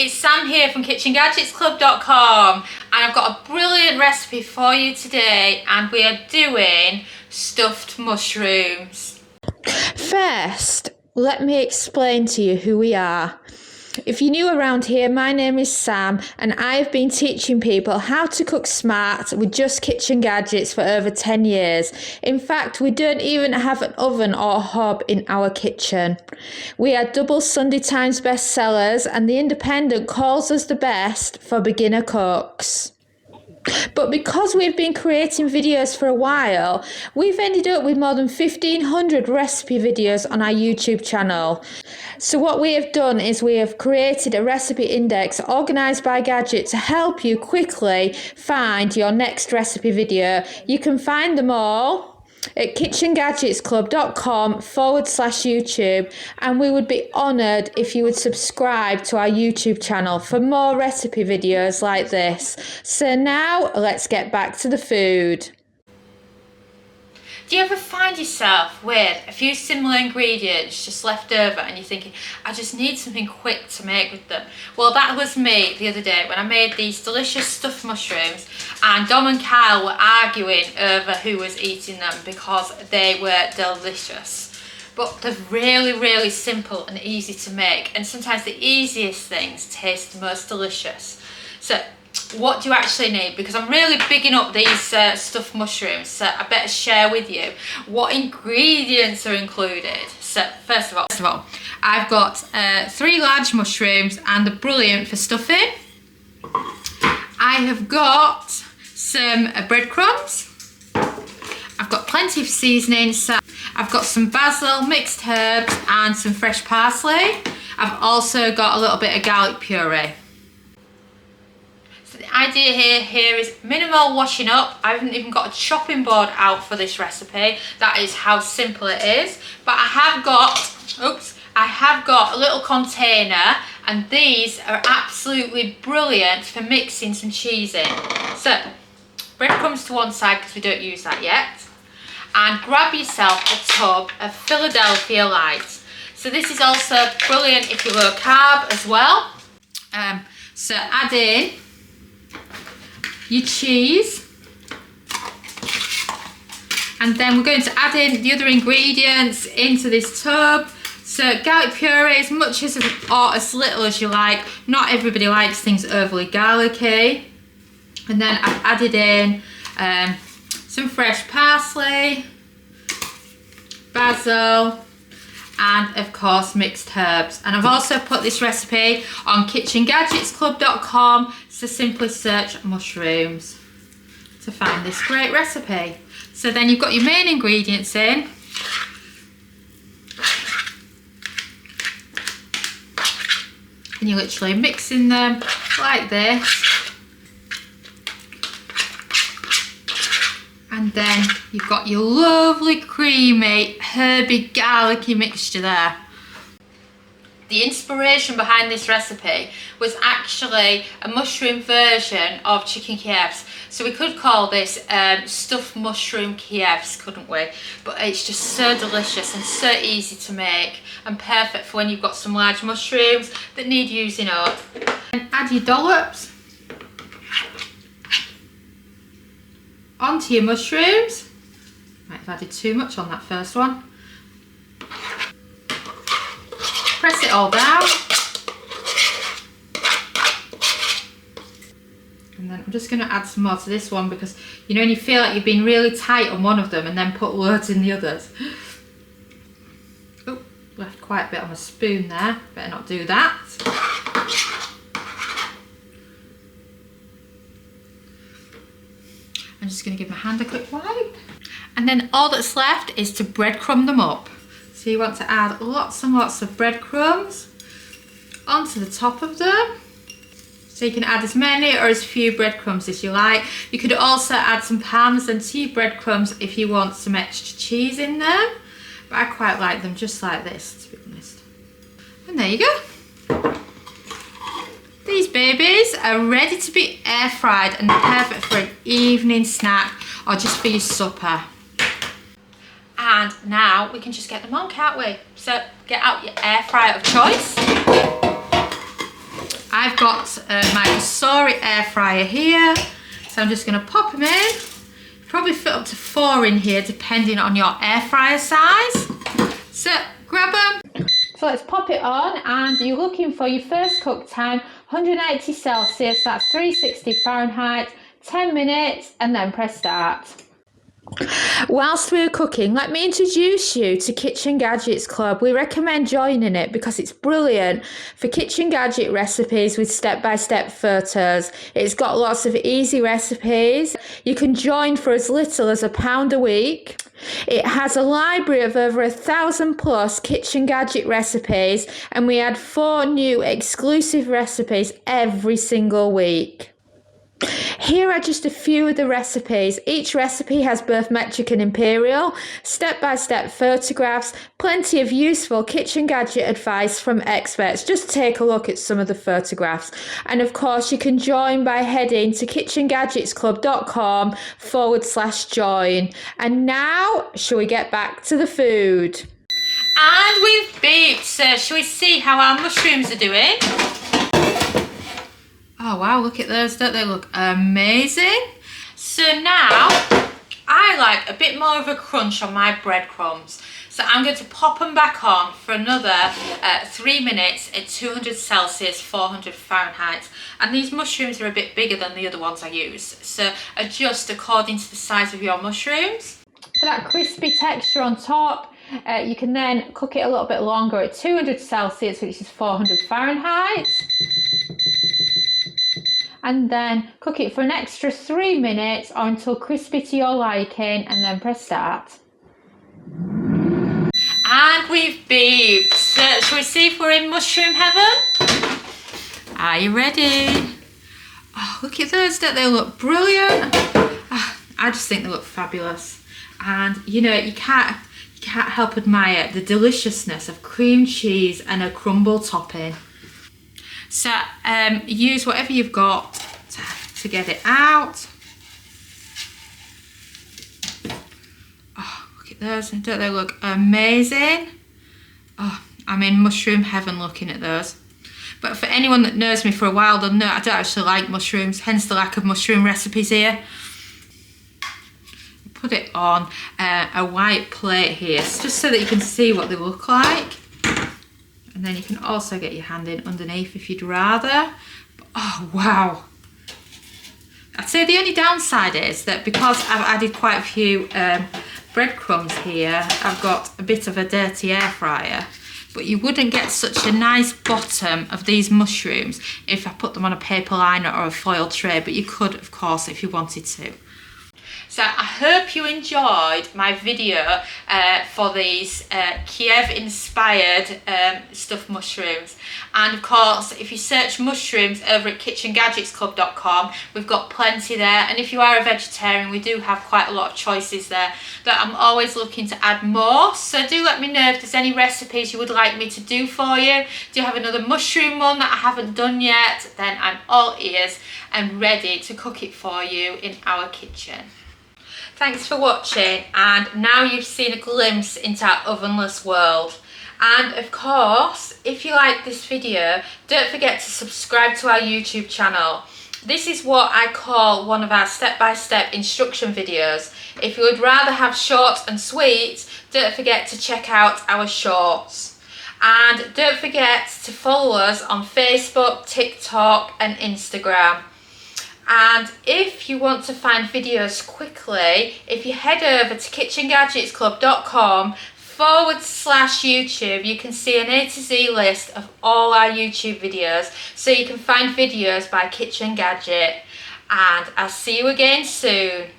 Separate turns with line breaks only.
it's Sam here from KitchenGadgetsClub.com, and I've got a brilliant recipe for you today, and we are doing stuffed mushrooms.
First, let me explain to you who we are. If you're new around here, my name is Sam, and I've been teaching people how to cook smart with just kitchen gadgets for over 10 years. In fact, we don't even have an oven or a hob in our kitchen. We are double Sunday Times bestsellers, and The Independent calls us the best for beginner cooks. But because we've been creating videos for a while, we've ended up with more than 1,500 recipe videos on our YouTube channel. So what we have done is we have created a recipe index organised by gadget to help you quickly find your next recipe video. You can find them all at KitchenGadgetsClub.com/YouTube, and we would be honoured if you would subscribe to our YouTube channel for more recipe videos like this. So now let's get back to the food.
Do you ever find yourself with a few similar ingredients just left over and you're thinking, I just need something quick to make with them? Well, that was me the other day when I made these delicious stuffed mushrooms, and Dom and Kyle were arguing over who was eating them because they were delicious. But they're really, really simple and easy to make, and sometimes the easiest things taste the most delicious. So what do you actually need? Because I'm really bigging up these stuffed mushrooms, so I better share with you what ingredients are included. So first of all, I've got 3 large mushrooms, and they're brilliant for stuffing. I have got some breadcrumbs. I've got plenty of seasoning, so I've got some basil, mixed herbs, and some fresh parsley. I've also got a little bit of garlic puree. So the idea here is minimal washing up. I haven't even got a chopping board out for this recipe. That is how simple it is. But I have got a little container, and these are absolutely brilliant for mixing some cheese in. So breadcrumbs to one side because we don't use that yet, and grab yourself a tub of Philadelphia Lights. So this is also brilliant if you're low carb as well. So add in your cheese, and then we're going to add in the other ingredients into this tub. So garlic puree, as much as or as little as you like. Not everybody likes things overly garlicky. And then I've added in some fresh parsley, basil, and of course mixed herbs. And I've also put this recipe on KitchenGadgetsClub.com, so simply search mushrooms to find this great recipe. So then you've got your main ingredients in. And you're literally mixing them like this. And then you've got your lovely creamy herby garlicky mixture there. The inspiration behind this recipe was actually a mushroom version of chicken Kievs. So we could call this stuffed mushroom Kievs, couldn't we? But it's just so delicious and so easy to make, and perfect for when you've got some large mushrooms that need using up. And add your dollops onto your mushrooms. Might have added too much on that first one. Press it all down. And then I'm just going to add some more to this one, because you know when you feel like you've been really tight on one of them and then put loads in the others. Oh, left quite a bit on the spoon there. Better not do that. I'm just going to give my hand a quick wipe. And then all that's left is to breadcrumb them up. So you want to add lots and lots of breadcrumbs onto the top of them. So you can add as many or as few breadcrumbs as you like. You could also add some parmesan to your breadcrumbs if you want some extra cheese in them. But I quite like them just like this, to be honest. And there you go. These babies are ready to be air fried and perfect for an evening snack or just for your supper. And now we can just get them on, can't we? So get out your air fryer of choice. I've got my Sorry air fryer here, so I'm just going to pop them in. Probably fit up to 4 in here depending on your air fryer size. So grab them. So let's pop it on, and you're looking for your first cook time, 180 Celsius, that's 360 Fahrenheit, 10 minutes, and then press start. Whilst we're cooking, let me introduce you to Kitchen Gadgets Club. We recommend joining it because it's brilliant for kitchen gadget recipes with step-by-step photos. It's got lots of easy recipes. You can join for as little as £1 a week. It has a library of over 1,000 plus kitchen gadget recipes, and we add 4 new exclusive recipes every single week. Here are just a few of the recipes. Each recipe has both metric and imperial, step-by-step photographs, plenty of useful kitchen gadget advice from experts. Just take a look at some of the photographs. And of course, you can join by heading to KitchenGadgetsClub.com/join. And now, shall we get back to the food? And we've beeped, so shall we see how our mushrooms are doing? Oh wow, look at those, don't they look amazing? So now, I like a bit more of a crunch on my breadcrumbs. So I'm going to pop them back on for another 3 minutes at 200 Celsius, 400 Fahrenheit. And these mushrooms are a bit bigger than the other ones I use. So adjust according to the size of your mushrooms. For that crispy texture on top, you can then cook it a little bit longer at 200 Celsius, which is 400 Fahrenheit. And then cook it for an extra 3 minutes or until crispy to your liking, and then press start. And we've beeped. So shall we see if we're in mushroom heaven? Are you ready? Oh, look at those, don't they look brilliant? Oh, I just think they look fabulous. And you know, you can't help admire the deliciousness of cream cheese and a crumble topping. So use whatever you've got to get it out. Oh, look at those, don't they look amazing? Oh, I'm in mushroom heaven looking at those. But for anyone that knows me for a while, they'll know I don't actually like mushrooms, hence the lack of mushroom recipes here. Put it on a white plate here, just so that you can see what they look like. And then you can also get your hand in underneath if you'd rather. But, oh, wow. I'd say the only downside is that because I've added quite a few breadcrumbs here, I've got a bit of a dirty air fryer. But you wouldn't get such a nice bottom of these mushrooms if I put them on a paper liner or a foil tray. But you could, of course, if you wanted to. So I hope you enjoyed my video for these Kiev-inspired stuffed mushrooms. And of course, if you search mushrooms over at KitchenGadgetsClub.com, we've got plenty there. And if you are a vegetarian, we do have quite a lot of choices there that I'm always looking to add more. So do let me know if there's any recipes you would like me to do for you. Do you have another mushroom one that I haven't done yet? Then I'm all ears and ready to cook it for you in our kitchen. Thanks for watching, and now you've seen a glimpse into our ovenless world. And of course, if you like this video, don't forget to subscribe to our YouTube channel. This is what I call one of our step-by-step instruction videos. If you would rather have short and sweet, don't forget to check out our shorts. And don't forget to follow us on Facebook, TikTok and Instagram. And if you want to find videos quickly, if you head over to KitchenGadgetsClub.com/YouTube, you can see an A to Z list of all our YouTube videos, so you can find videos by Kitchen Gadget. And I'll see you again soon.